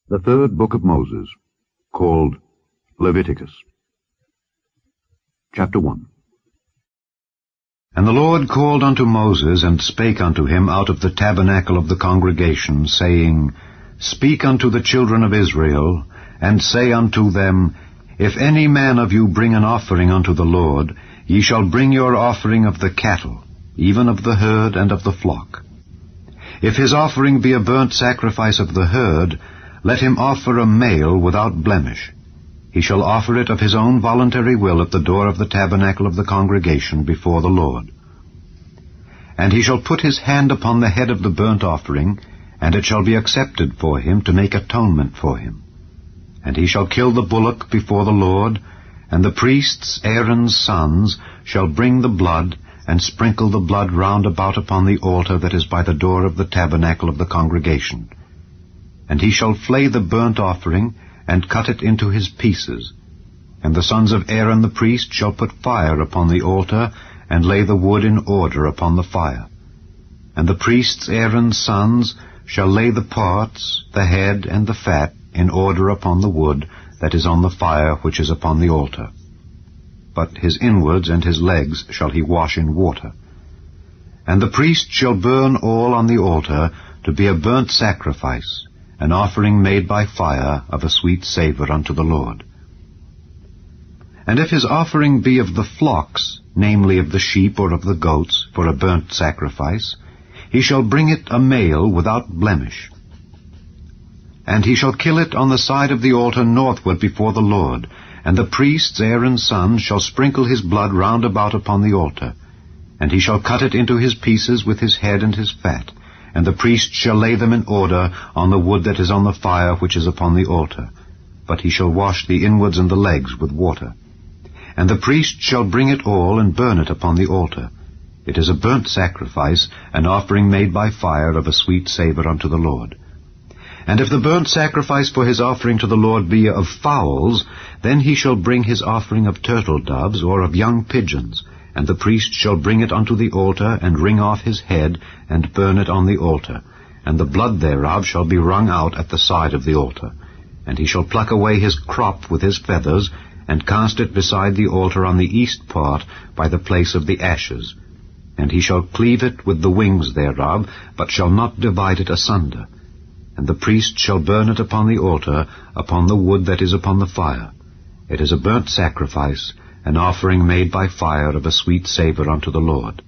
The third book of Moses, called Leviticus. Chapter 1. And the Lord called unto Moses, and spake unto him out of the tabernacle of the congregation, saying, Speak unto the children of Israel, and say unto them, If any man of you bring an offering unto the Lord, ye shall bring your offering of the cattle, even of the herd and of the flock. If his offering be a burnt sacrifice of the herd, let him offer a male without blemish. He shall offer it of his own voluntary will at the door of the tabernacle of the congregation before the Lord. And he shall put his hand upon the head of the burnt offering, and it shall be accepted for him to make atonement for him. And he shall kill the bullock before the Lord, and the priests, Aaron's sons, shall bring the blood, and sprinkle the blood round about upon the altar that is by the door of the tabernacle of the congregation. And he shall flay the burnt offering, and cut it into his pieces. And the sons of Aaron the priest shall put fire upon the altar, and lay the wood in order upon the fire. And the priests, Aaron's sons, shall lay the parts, the head, and the fat, in order upon the wood that is on the fire which is upon the altar. But his inwards and his legs shall he wash in water. And the priest shall burn all on the altar to be a burnt sacrifice, an offering made by fire of a sweet savour unto the Lord. And if his offering be of the flocks, namely of the sheep or of the goats, for a burnt sacrifice, he shall bring it a male without blemish. And he shall kill it on the side of the altar northward before the Lord, and the priests, Aaron's sons, shall sprinkle his blood round about upon the altar. And he shall cut it into his pieces with his head and his fat, and the priest shall lay them in order on the wood that is on the fire which is upon the altar. But he shall wash the inwards and the legs with water. And the priest shall bring it all and burn it upon the altar. It is a burnt sacrifice, an offering made by fire of a sweet savour unto the Lord. And if the burnt sacrifice for his offering to the Lord be of fowls, then he shall bring his offering of turtle doves or of young pigeons, and the priest shall bring it unto the altar, and wring off his head, and burn it on the altar. And the blood thereof shall be wrung out at the side of the altar. And he shall pluck away his crop with his feathers, and cast it beside the altar on the east part, by the place of the ashes. And he shall cleave it with the wings thereof, but shall not divide it asunder. And the priest shall burn it upon the altar, upon the wood that is upon the fire. It is a burnt sacrifice, an offering made by fire of a sweet savour unto the Lord.